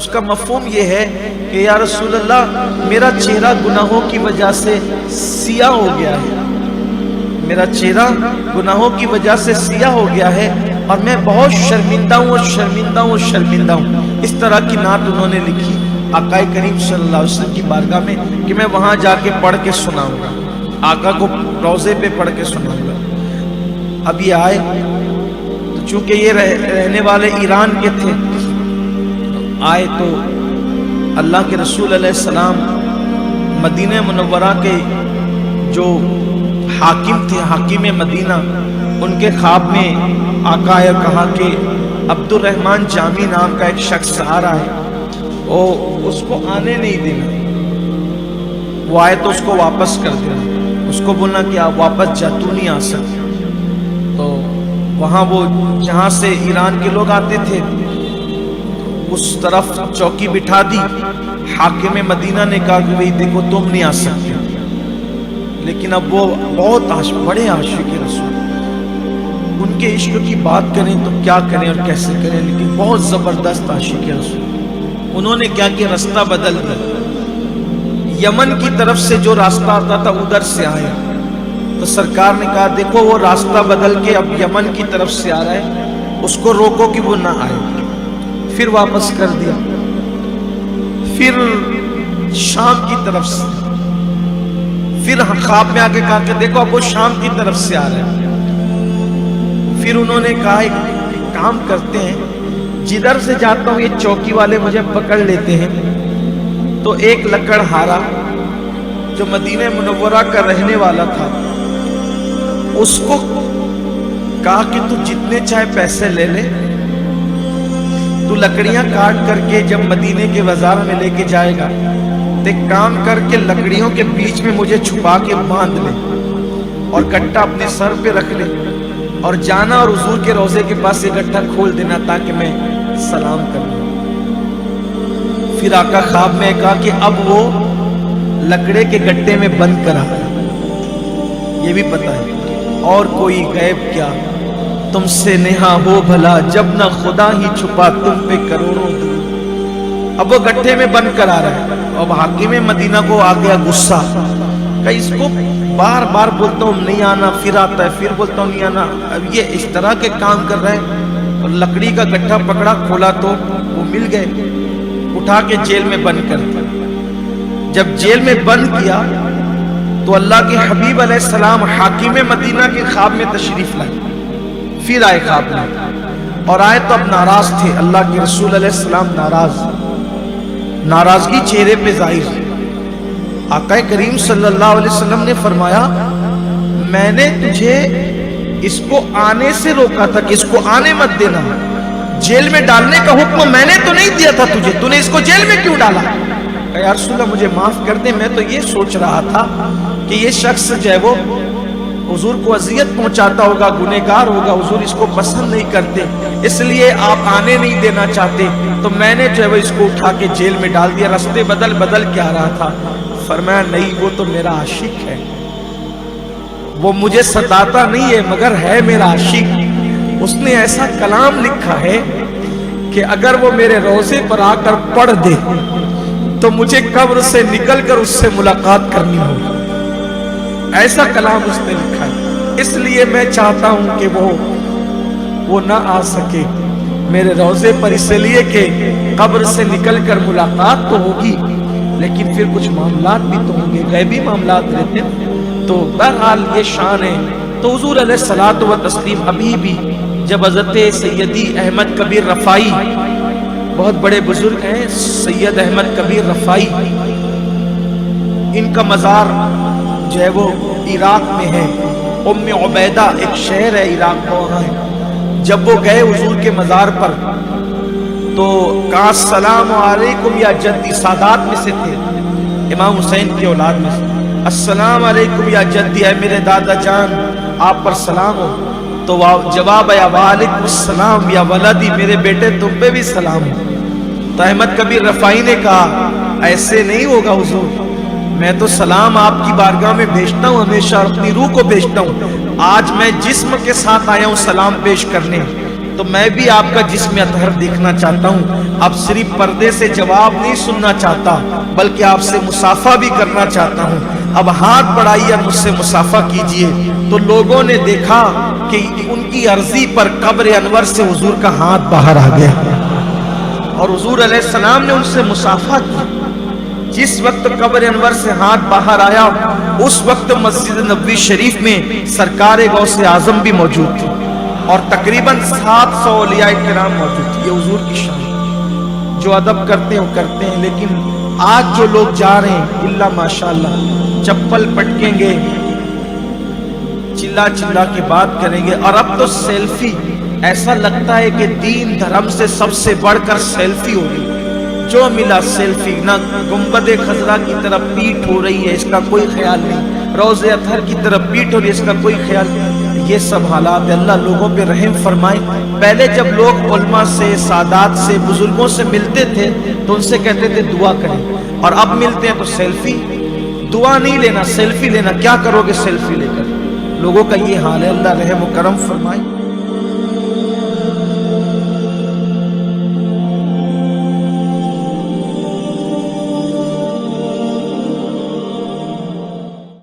اس کا مفہوم یہ ہے کہ یا رسول اللہ میرا چہرہ گناہوں کی وجہ سے سیاہ ہو گیا ہے، میرا چہرہ گناہوں کی وجہ سے سیاہ ہو گیا ہے اور میں بہت شرمندہ ہوں اور شرمندہ ہوں اور شرمندہ ہوں۔ اس طرح کی نعت انہوں نے لکھی آقا کریم صلی اللہ علیہ وسلم کی بارگاہ میں کہ میں وہاں جا کے پڑھ کے سناؤں گا، آقا کو روضے پہ پڑھ کے سناؤں گا۔ اب یہ آئے تو چونکہ یہ رہنے والے ایران کے تھے، آئے تو اللہ کے رسول علیہ السلام مدینہ منورہ کے جو حاکم تھے، حاکم مدینہ، ان کے خواب میں آقا آئے اور کہا کہ عبد الرحمن جامی نام کا ایک شخص آ رہا ہے، اس کو آنے نہیں دینا، وہ آئے تو اس کو واپس کر دینا، اس کو بولنا کہ آپ واپس جا، تو نہیں آ سکتے۔ تو وہاں وہ جہاں سے ایران کے لوگ آتے تھے اس طرف چوکی بٹھا دی۔ حاکم مدینہ نے کہا کہ بھئی دیکھو تم نہیں آ سکتے، لیکن اب وہ بہت بڑے عاشق رسول، ان کے عشق کی بات کریں تو کیا کریں اور کیسے کریں، لیکن بہت زبردست عاشق رسول۔ انہوں نے کیا کہ راستہ بدل دیا، یمن کی طرف سے جو راستہ آتا تھا ادھر سے آیا، تو سرکار نے کہا دیکھو وہ راستہ بدل کے اب یمن کی طرف سے آ رہا ہے، اس کو روکو کہ وہ نہ آئے۔ پھر واپس کر دیا، پھر شام کی طرف سے، پھر خواب میں آ کے کہا کہ دیکھو اب وہ شام کی طرف سے آ رہا ہے۔ پھر انہوں نے کہا ایک کام کرتے ہیں، جدھر سے جاتا ہوں یہ چوکی والے مجھے پکڑ لیتے ہیں، تو ایک لکڑہارا جو مدینہ منورہ کا رہنے والا تھا اس کو کہا کہ تو جتنے چاہے پیسے لے لے، تو لکڑیاں کاٹ کر کے جب مدینے کے بازار میں لے کے جائے گا تو ایک کام کر کے لکڑیوں کے بیچ میں مجھے چھپا کے باندھ لے اور گٹھا اپنے سر پہ رکھ لے اور جانا اور حضور کے روضے کے پاس یہ گٹھا کھول دینا تاکہ میں سلام کر لوں۔ پھر آقا خواب میں کہا کہ اب وہ لکڑے کے گٹے میں بند کرا، یہ بھی پتا ہے اور کوئی غیب کیا تم سے نہا ہو بھلا، جب نہ خدا ہی چھپا تم پہ کروڑوں دور۔ اب وہ گٹھے میں بند کرا رہا ہے، اب حاکم مدینہ کو آ گیا غصہ کہ اس کو بار بار بولتا ہوں نہیں آنا، پھر آتا ہے، پھر بولتا ہوں نہیں آنا، اب یہ اس طرح کے کام کر رہے ہیں۔ اور لکڑی کا گٹھا پکڑا، کھولا تو وہ مل گئے، اٹھا کے جیل میں بند کر دیا۔ جب جیل میں بند کیا تو اللہ کے حبیب علیہ السلام حاکم مدینہ کے خواب میں تشریف لائے، پھر آئے خواب میں، اور آئے تو اب ناراض تھے، اللہ کے رسول علیہ السلام ناراض، ناراضگی چہرے پہ ظاہر۔ آقا کریم صلی اللہ علیہ وسلم نے فرمایا میں نے تجھے اس کو آنے سے روکا تھا کہ اس کو آنے مت دینا، جیل میں ڈالنے کا حکم میں نے تو نہیں دیا تھا تجھے، تو نے اس کو جیل میں کیوں ڈالا؟ کہ یا رسول اللہ مجھے معاف کر دیں، میں تو یہ سوچ رہا تھا کہ یہ شخص جو ہے وہ حضور کو اذیت پہنچاتا ہوگا، گنہگار ہوگا، حضور اس کو پسند نہیں کرتے، اس لیے آپ آنے نہیں دینا چاہتے، تو میں نے جو ہے وہ اس کو اٹھا کے جیل میں ڈال دیا، راستے بدل بدل کے آ رہا تھا۔ فرمایا نہیں، وہ تو میرا عاشق ہے، وہ مجھے ستاتا نہیں ہے مگر ہے میرا عاشق، اس نے ایسا کلام لکھا ہے کہ اگر وہ میرے روضے پر آ کر پڑھ دے تو مجھے قبر سے نکل کر اس سے ملاقات کرنی ہوگی، ایسا کلام اس نے لکھا ہے، اس لیے میں چاہتا ہوں کہ وہ نہ آ سکے میرے روضے پر، اس لیے کہ قبر سے نکل کر ملاقات تو ہوگی لیکن پھر کچھ معاملات بھی تو ہوں گے، غیبی معاملات رہتے ہیں، تو بہرحال یہ شان ہے۔ تو حضور علیہ الصلوۃ والتسلیم ابھی بھی جب حضرت سیدی احمد کبیر رفاعی، بہت بڑے بزرگ ہیں سید احمد کبیر رفاعی، ان کا مزار جو ہے وہ عراق میں ہے، ام عبیدہ ایک شہر ہے عراق کا، وہاں ہے۔ جب وہ گئے حضور کے مزار پر تو کہا السلام علیکم یا جدی، سادات میں سے تھے، امام حسین کی اولاد میں سے، السلام علیکم یا جدی، اے میرے دادا جان آپ پر سلام ہو، تو جواب یا وعلیکم السلام یا ولدی، میرے بیٹے تم پہ بھی سلام ہو۔ تو احمد کبیر رفاعی نے کہا ایسے نہیں ہوگا حضور، میں تو سلام آپ کی بارگاہ میں بھیجتا ہوں ہمیشہ، اور اپنی روح کو بھیجتا ہوں، آج میں جسم کے ساتھ آیا ہوں سلام پیش کرنے، تو میں بھی آپ کا جسم اطہر دیکھنا چاہتا ہوں. اب صرف پردے سے جواب نہیں سننا چاہتا بلکہ آپ سے مصافحہ بھی کرنا چاہتا ہوں. اب ہاتھ بڑھائیے اور مجھ سے مصافحہ کیجئے. تو لوگوں نے دیکھا کہ ان کی عرضی پر قبر انور سے حضور کا ہاتھ باہر آ گیا اور حضور علیہ السلام نے ان سے مصافحہ کی. جس وقت قبر انور سے ہاتھ باہر آیا اس وقت مسجد نبوی شریف میں سرکار غوث اعظم بھی موجود تھے اور تقریباً 700 اولیاء کرام موجود تھے. یہ حضور کی شان. جو ادب کرتے ہیں وہ کرتے ہیں، لیکن آج جو لوگ جا رہے ہیں اللہ ماشاءاللہ چپل پٹکیں گے، چلا چلا کے بات کریں گے. اور اب تو سیلفی، ایسا لگتا ہے کہ دین دھرم سے سب سے بڑھ کر سیلفی ہو رہی. جو ملا سیلفی. نہ گنبد خضرا کی طرف پیٹ ہو رہی ہے، اس کا کوئی خیال نہیں. روضہ اطہر کی طرف پیٹ ہو رہی ہے، اس کا کوئی خیال نہیں. یہ سب حالات ہے. اللہ لوگوں پہ رحم فرمائے. پہلے جب لوگ علماء سے، سادات سے، بزرگوں سے ملتے تھے تو ان سے کہتے تھے دعا کریں، اور اب ملتے ہیں تو سیلفی. دعا نہیں لینا، سیلفی لینا. کیا کرو گے سیلفی لے کر؟ لوگوں کا یہ حال ہے. اللہ رحم و کرم فرمائے.